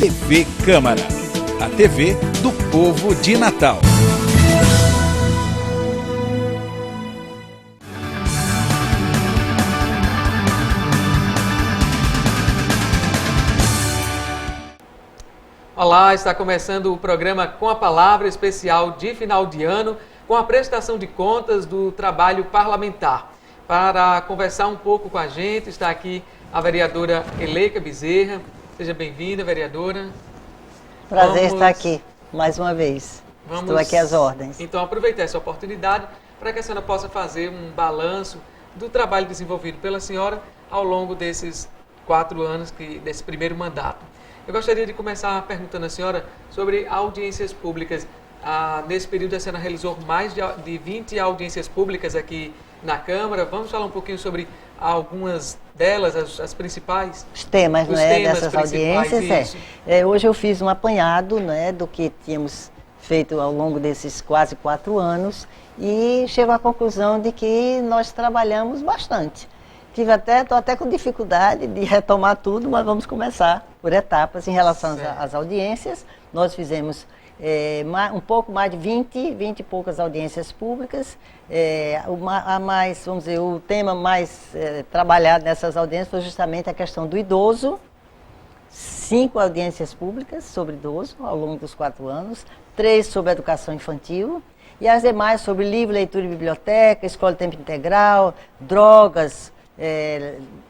TV Câmara, a TV do povo de Natal. Olá, está começando o programa Com a Palavra especial de final de ano, com a prestação de contas do trabalho parlamentar. Para conversar um pouco com a gente, está aqui a vereadora Eleika Bezerra. Seja bem-vinda, vereadora. Prazer estar aqui, mais uma vez. Estou aqui às ordens. Então, aproveitar essa oportunidade para que a senhora possa fazer um balanço do trabalho desenvolvido pela senhora ao longo desses 4 anos desse primeiro mandato. Eu gostaria de começar perguntando à senhora sobre audiências públicas. Nesse período, a senhora realizou mais de 20 audiências públicas aqui na Câmara. Vamos falar um pouquinho sobre algumas delas, as principais? Os temas, dessas audiências. Hoje eu fiz um apanhado, do que tínhamos feito ao longo desses quase 4 anos e chego à conclusão de que nós trabalhamos bastante. Estou até com dificuldade de retomar tudo, mas vamos começar por etapas. Em relação às audiências, nós fizemos um pouco mais de 20 e poucas audiências públicas. O tema mais trabalhado nessas audiências foi justamente a questão do idoso. 5 audiências públicas sobre idoso ao longo dos 4 anos, 3 sobre educação infantil e as demais sobre livro, leitura e biblioteca, escola de tempo integral, drogas,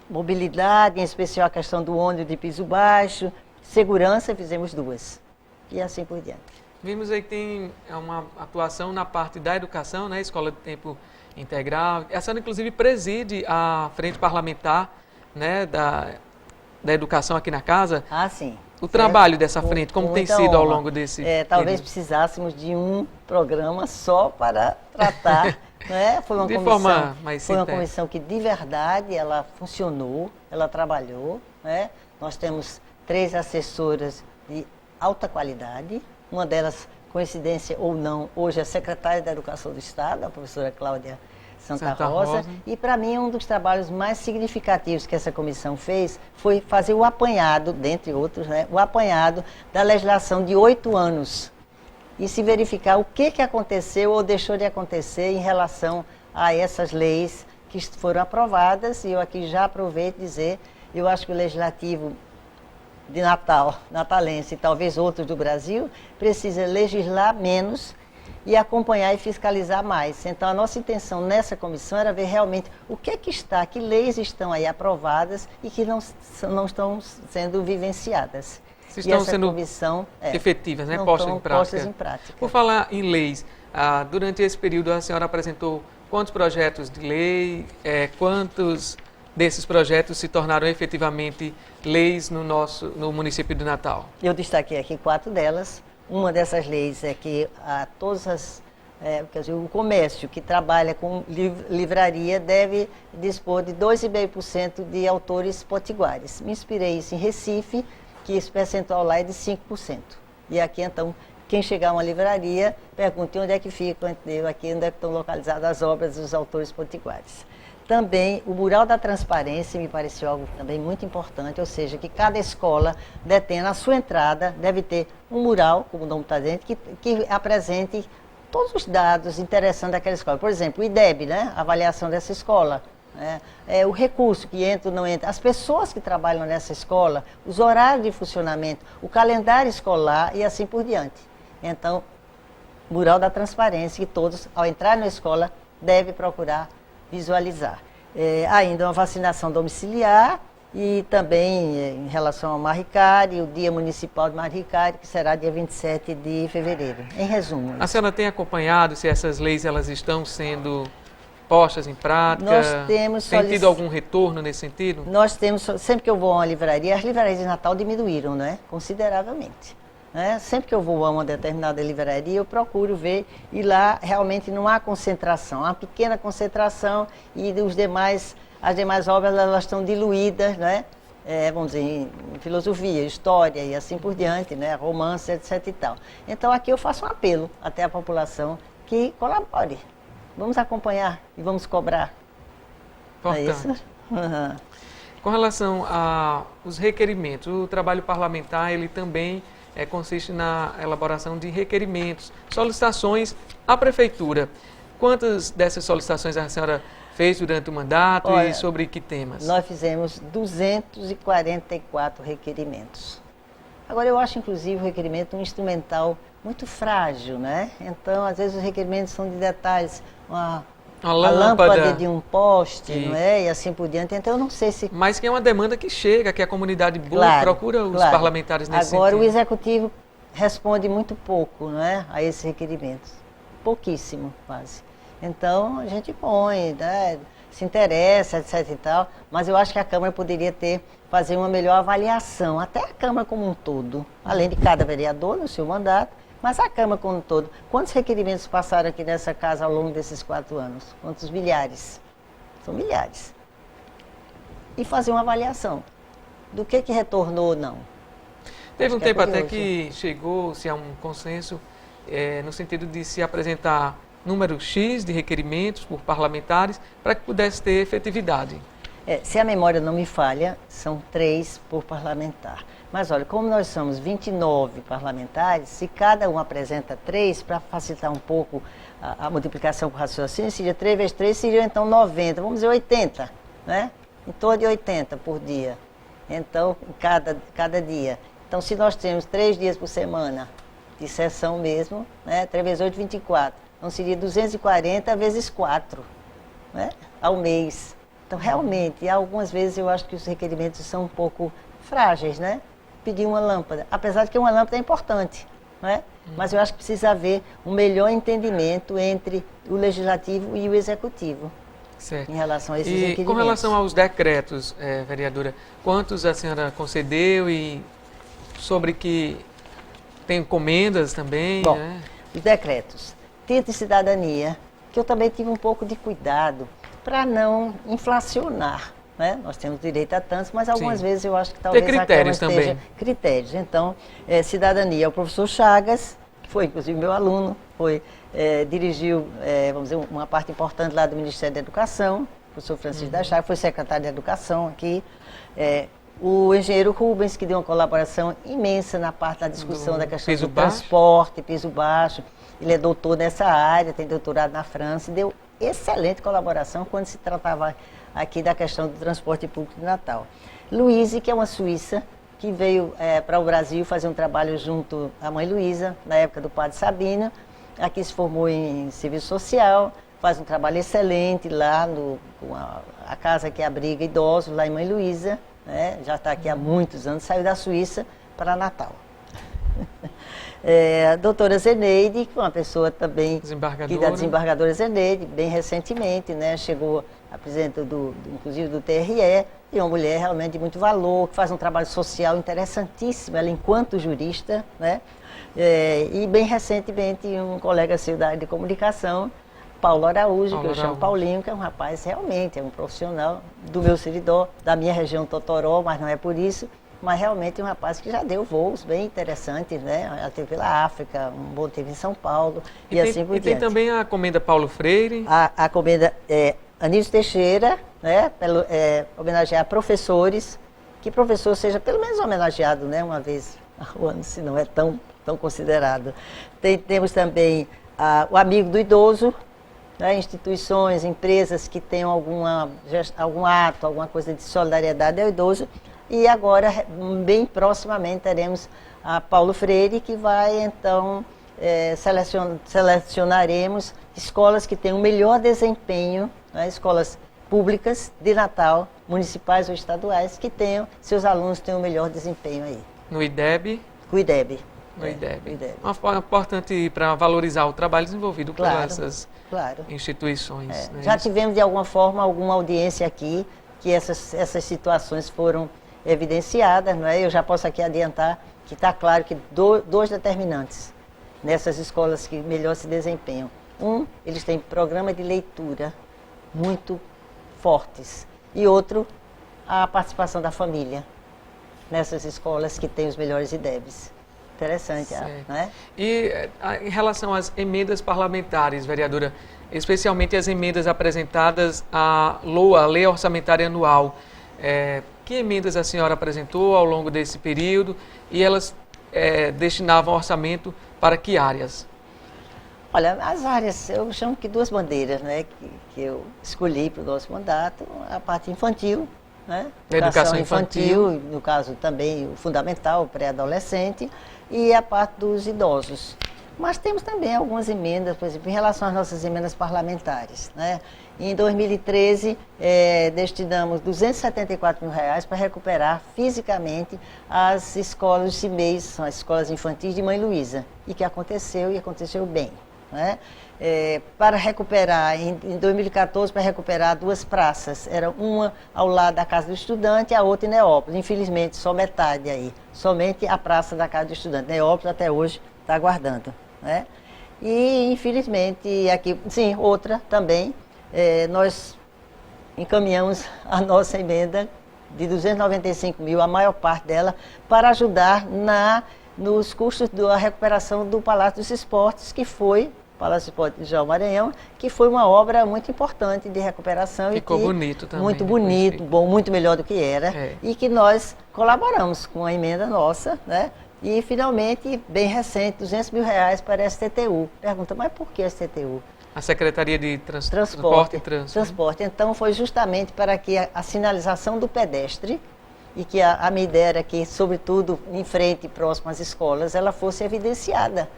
mobilidade, em especial a questão do ônibus de piso baixo, segurança, fizemos 2 e assim por diante. Vimos aí que tem uma atuação na parte da educação, escola de tempo integral. A senhora inclusive preside a frente parlamentar, da educação aqui na casa. Sim. O trabalho dessa frente, como tem sido ao longo desse talvez precisássemos de um programa só para tratar. Foi uma comissão que de verdade ela funcionou, ela trabalhou. Nós temos 3 assessoras de alta qualidade, uma delas, coincidência ou não, hoje é a secretária da Educação do Estado, a professora Cláudia Santa Rosa. E para mim um dos trabalhos mais significativos que essa comissão fez foi fazer o apanhado, dentre outros, o apanhado da legislação de 8 anos. E se verificar o que aconteceu ou deixou de acontecer em relação a essas leis que foram aprovadas. E eu aqui já aproveito dizer, eu acho que o Legislativo de Natal, natalense e talvez outros do Brasil, precisa legislar menos e acompanhar e fiscalizar mais. Então a nossa intenção nessa comissão era ver realmente o que que leis estão aí aprovadas e que não estão sendo vivenciadas. Se estão sendo efetivas, postas em prática. Por falar em leis, durante esse período a senhora apresentou quantos projetos de lei, quantos desses projetos se tornaram efetivamente leis no município de Natal? Eu destaquei aqui 4 delas. Uma dessas leis é que o comércio que trabalha com livraria deve dispor de 2,5% de autores potiguares. Me inspirei isso em Recife, que esse percentual lá é de 5%. E aqui, então, quem chegar a uma livraria, pergunte onde é que fica, onde é que estão localizadas as obras dos autores potiguares. Também, o mural da transparência me pareceu algo também muito importante, ou seja, que cada escola detém na sua entrada, deve ter um mural, como o nome está dizendo, que apresente todos os dados interessantes daquela escola. Por exemplo, o IDEB, a avaliação dessa escola. O recurso que entra ou não entra, as pessoas que trabalham nessa escola, os horários de funcionamento, o calendário escolar e assim por diante. Então, mural da transparência que todos, ao entrar na escola, devem procurar visualizar. Ainda uma vacinação domiciliar e também em relação ao Marricari, o Dia Municipal de Marricari, que será dia 27 de fevereiro. Em resumo. A senhora tem acompanhado se essas leis elas estão sendo postas em prática? Tem tido algum retorno nesse sentido? Nós temos, sempre que eu vou a uma livraria, as livrarias de Natal diminuíram, consideravelmente. Sempre que eu vou a uma determinada livraria, eu procuro ver, e lá realmente não há concentração, há uma pequena concentração e as demais obras elas estão diluídas, vamos dizer, em filosofia, história e assim por diante, romance, etc. e tal. Então aqui eu faço um apelo até à população que colabore. Vamos acompanhar e vamos cobrar. Importante. É isso? Uhum. Com relação aos requerimentos, o trabalho parlamentar ele também consiste na elaboração de requerimentos, solicitações à Prefeitura. Quantas dessas solicitações a senhora fez durante o mandato? Olha, e sobre que temas? Nós fizemos 244 requerimentos. Agora, eu acho, inclusive, o requerimento um instrumental muito frágil, né? Então, às vezes, os requerimentos são de detalhes, a lâmpada de um poste, não é? E assim por diante. Então, eu não sei se... Mas que é uma demanda que chega, que a comunidade procura os parlamentares nesse sentido. Agora, o Executivo responde muito pouco, não é? A esses requerimentos. Pouquíssimo, quase. Então, a gente põe, né? Se interessa, etc e tal, mas eu acho que a Câmara poderia fazer uma melhor avaliação, até a Câmara como um todo, além de cada vereador no seu mandato, mas a Câmara como um todo. Quantos requerimentos passaram aqui nessa casa ao longo desses 4 anos? Quantos milhares? São milhares. E fazer uma avaliação do que retornou ou não. Teve um tempo até que chegou-se a um consenso no sentido de se apresentar número X de requerimentos por parlamentares para que pudesse ter efetividade. Se a memória não me falha, são 3 por parlamentar. Mas olha, como nós somos 29 parlamentares, se cada um apresenta 3, para facilitar um pouco a multiplicação por raciocínio, seria 3 vezes 3, seria então 90, vamos dizer 80, né? Em torno de 80 por dia, então, cada dia. Então, se nós temos 3 dias por semana de sessão mesmo, né? 3 vezes 8, 24. Então, seria 240 vezes 4, né? Ao mês. Então, realmente, algumas vezes eu acho que os requerimentos são um pouco frágeis, né? Pedir uma lâmpada, apesar de que uma lâmpada é importante, né? Mas eu acho que precisa haver um melhor entendimento entre o Legislativo e o Executivo. Certo. Em relação a esses requerimentos. E com relação aos decretos, vereadora, quantos a senhora concedeu e sobre que tem encomendas também? Bom, né? Os decretos. Título de cidadania, que eu também tive um pouco de cuidado para não inflacionar, né? Nós temos direito a tantos, mas algumas vezes eu acho que talvez tem critérios a Câmara esteja... Critérios. Então, cidadania, o professor Chagas, que foi inclusive meu aluno, dirigiu, vamos dizer, uma parte importante lá do Ministério da Educação, o professor Francisco da Chagas, foi secretário de Educação aqui, o engenheiro Rubens, que deu uma colaboração imensa na parte da discussão da questão do transporte, piso baixo. Ele é doutor nessa área, tem doutorado na França, e deu excelente colaboração quando se tratava aqui da questão do transporte público de Natal. Luíse, que é uma suíça, que veio para o Brasil fazer um trabalho junto à mãe Luísa, na época do padre Sabino, aqui se formou em serviço social, faz um trabalho excelente lá com a casa que abriga idosos, lá em Mãe Luísa, né? Já está aqui há muitos anos, saiu da Suíça para Natal. A doutora Zeneide, que é uma pessoa também da desembargadora Zeneide, bem recentemente, né? Chegou a presidente inclusive do TRE, e uma mulher realmente de muito valor, que faz um trabalho social interessantíssimo, ela enquanto jurista, né? E bem recentemente um colega seu da área de comunicação, Paulo Araújo, que eu chamo Paulinho, que é um rapaz realmente, é um profissional do meu servidor, da minha região Totoró, mas não é por isso, mas realmente um rapaz que já deu voos bem interessantes, né? Já teve pela África, um bom teve em São Paulo e assim por diante. E tem também a Comenda Paulo Freire. A Comenda Anísio Teixeira, né? Homenagear professores, que professor seja pelo menos homenageado, né? Uma vez ao ano, se não é tão considerado. Temos também o Amigo do Idoso, né? Instituições, empresas que tenham algum ato, alguma coisa de solidariedade ao idoso. E agora, bem proximamente, teremos a Paulo Freire, que vai, então, selecionaremos escolas que tenham o melhor desempenho, né? Escolas públicas de Natal, municipais ou estaduais, que seus alunos tenham o melhor desempenho aí. No IDEB? O IDEB. No IDEB. Uma forma importante para valorizar o trabalho desenvolvido por essas instituições. Né? Já tivemos, de alguma forma, alguma audiência aqui, que essas situações foram evidenciadas, não é? Eu já posso aqui adiantar que está claro que dois determinantes nessas escolas que melhor se desempenham. Eles têm programa de leitura muito fortes. E outro, a participação da família nessas escolas que têm os melhores IDEBs. Interessante, não é? E em relação às emendas parlamentares, vereadora, especialmente as emendas apresentadas à LOA, a Lei Orçamentária Anual, Que emendas a senhora apresentou ao longo desse período e elas destinavam orçamento para que áreas? Olha, as áreas, eu chamo que duas bandeiras, né, que eu escolhi para o nosso mandato, a parte infantil, né, Educação infantil, no caso também o fundamental, o pré-adolescente, e a parte dos idosos. Mas temos também algumas emendas, por exemplo, em relação às nossas emendas parlamentares, né. Em 2013, destinamos R$274 mil para recuperar fisicamente as escolas de CIMEIs, são as escolas infantis de Mãe Luísa, e que aconteceu e aconteceu bem. Né? Para recuperar, em 2014, para recuperar duas praças, era uma ao lado da Casa do Estudante e a outra em Neópolis. Infelizmente, só metade aí, somente a praça da Casa do Estudante. Neópolis até hoje está aguardando. Né? E, infelizmente, aqui, sim, outra também, nós encaminhamos a nossa emenda de R$295 mil, a maior parte dela, para ajudar nos custos da recuperação do Palácio dos Esportes, que foi, Palácio dos Esportes de João Maranhão, que foi uma obra muito importante de recuperação. Ficou bonito também. Muito bonito, bom, muito melhor do que era, e que nós colaboramos com a emenda nossa, né? E finalmente, bem recente, R$200 mil para a STTU. Pergunta, mas por que a STTU? A Secretaria de Transporte e Trânsito. Transporte. Então, foi justamente para que a sinalização do pedestre, e que a minha ideia era que, sobretudo, em frente, próximo às escolas, ela fosse evidenciada.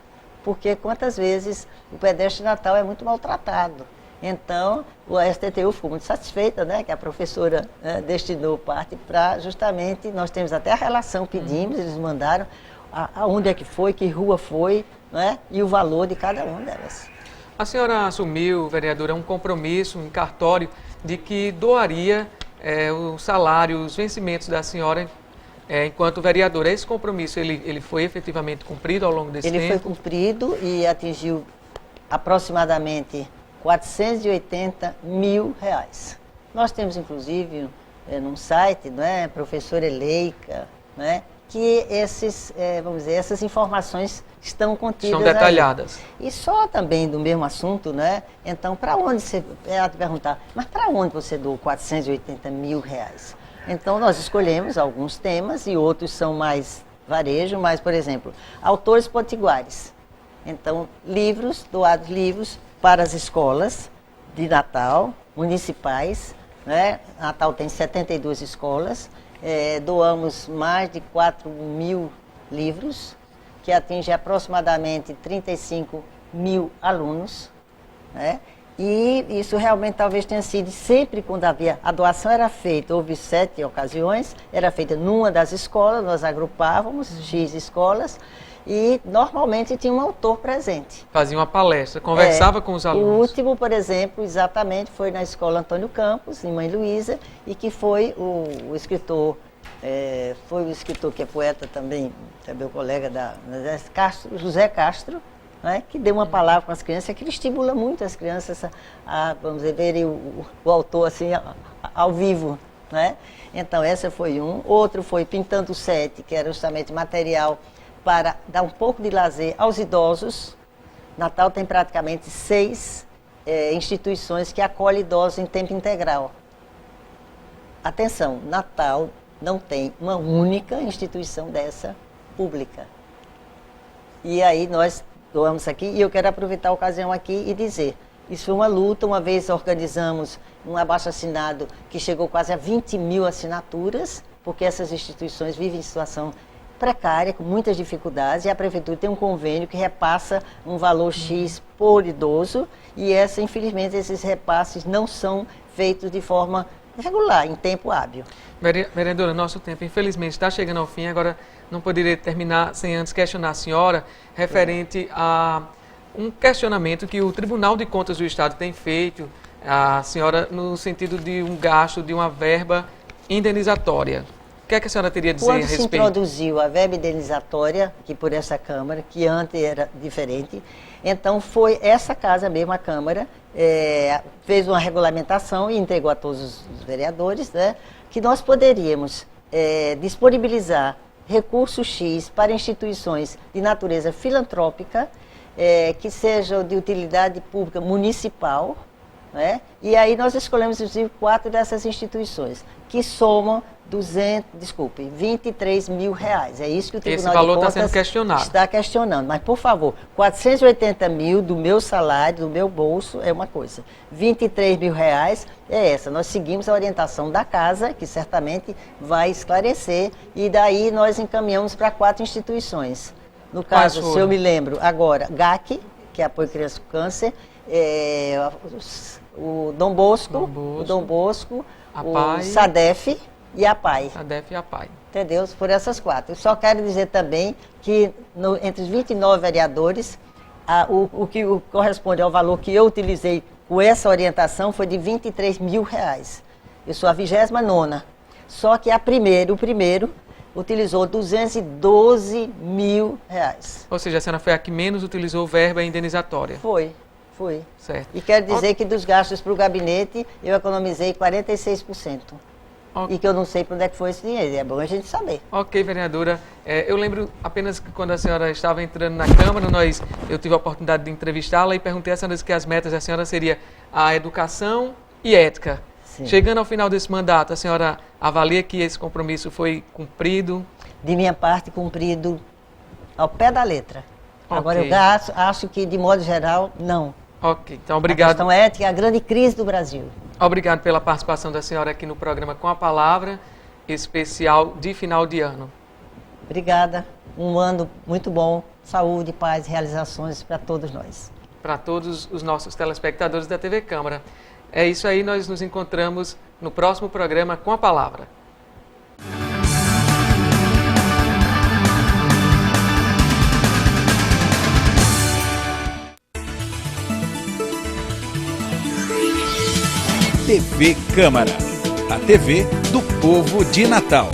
Porque quantas vezes o pedestre de Natal é muito maltratado. Então, a STTU ficou muito satisfeita, né, que a professora destinou parte para justamente, nós temos até a relação, pedimos, eles mandaram aonde é que foi, que rua foi, né, e o valor de cada uma delas. A senhora assumiu, vereadora, um compromisso, um cartório, de que doaria o salário, os vencimentos da senhora enquanto vereadora. Esse compromisso, ele foi efetivamente cumprido ao longo desse tempo? Ele foi cumprido e atingiu aproximadamente R$480 mil. Nós temos, inclusive, num site, né, professora Eleica, né, que essas informações estão contidas. São detalhadas. Aí. E só também do mesmo assunto, né? Então, para onde você... Ela te perguntar, mas para onde você doou R$480 mil? Então, nós escolhemos alguns temas e outros são mais varejo, mas, por exemplo, autores potiguares. Então, doados livros para as escolas de Natal, municipais, né? Natal tem 72 escolas, doamos mais de 4 mil livros, que atinge aproximadamente 35 mil alunos, né? E isso realmente talvez tenha sido sempre quando a doação era feita, houve 7 ocasiões, era feita numa das escolas, nós agrupávamos X escolas, e normalmente tinha um autor presente. Fazia uma palestra, conversava com os alunos. O último, por exemplo, exatamente foi na Escola Antônio Campos, em Mãe Luísa, e que foi o escritor, que é poeta também, é meu colega José Castro, né, que deu uma palavra com as crianças, que ele estimula muito as crianças a vamos dizer, verem o autor assim, ao vivo. Né? Então, essa foi um. Outro foi Pintando o Sete, que era justamente material para dar um pouco de lazer aos idosos. Natal tem praticamente 6 instituições que acolhem idosos em tempo integral. Atenção, Natal não tem uma única instituição dessa pública. E aí nós doamos aqui, e eu quero aproveitar a ocasião aqui e dizer, isso foi uma luta, uma vez organizamos um abaixo-assinado que chegou quase a 20 mil assinaturas, porque essas instituições vivem em situação precária, com muitas dificuldades, e a Prefeitura tem um convênio que repassa um valor X por idoso, e infelizmente, esses repasses não são feitos de forma regular, em tempo hábil. Vereadora, nosso tempo, infelizmente, está chegando ao fim, agora não poderia terminar sem antes questionar a senhora, referente a um questionamento que o Tribunal de Contas do Estado tem feito, a senhora, no sentido de um gasto de uma verba indenizatória. O que é que a senhora teria a dizer a respeito? Quando se introduziu a verba indenizatória, que por essa Câmara, que antes era diferente, então foi essa casa mesmo, a Câmara, fez uma regulamentação e entregou a todos os vereadores, né, que nós poderíamos disponibilizar recurso X para instituições de natureza filantrópica, que sejam de utilidade pública municipal, né? E aí nós escolhemos, inclusive, 4 dessas instituições. que somam 23 mil reais. É isso que o Tribunal Esse valor de Contas está sendo questionado. está questionando. Mas, por favor, 480 mil do meu salário, do meu bolso, é uma coisa. 23 mil reais é essa. Nós seguimos a orientação da casa, que certamente vai esclarecer, e daí nós encaminhamos para 4 instituições. No caso, se eu me lembro, agora, GAC, que é Apoio Criança com Câncer, o Dom Bosco, o SADEF e a PAI. SADEF e a PAI. Entendeu? Por essas 4. Eu só quero dizer também que entre os 29 vereadores, o que corresponde ao valor que eu utilizei com essa orientação foi de 23 mil reais. Eu sou a 29ª. Só que o primeiro utilizou 212 mil reais. Ou seja, a senhora foi a que menos utilizou verba indenizatória. Foi. Certo. E quero dizer que dos gastos para o gabinete, eu economizei 46%. E que eu não sei para onde é que foi esse dinheiro. É bom a gente saber. Ok, vereadora. Eu lembro apenas que quando a senhora estava entrando na Câmara, eu tive a oportunidade de entrevistá-la e perguntei a senhora que as metas da senhora seria a educação e ética. Sim. Chegando ao final desse mandato, a senhora avalia que esse compromisso foi cumprido? De minha parte, cumprido ao pé da letra. Okay. Agora, eu acho que, de modo geral, não. Ok, então obrigado. A questão ética é a grande crise do Brasil. Obrigado pela participação da senhora aqui no programa Com a Palavra, especial de final de ano. Obrigada. Um ano muito bom. Saúde, paz, realizações para todos nós. Para todos os nossos telespectadores da TV Câmara. É isso aí, nós nos encontramos no próximo programa Com a Palavra. TV Câmara, a TV do povo de Natal.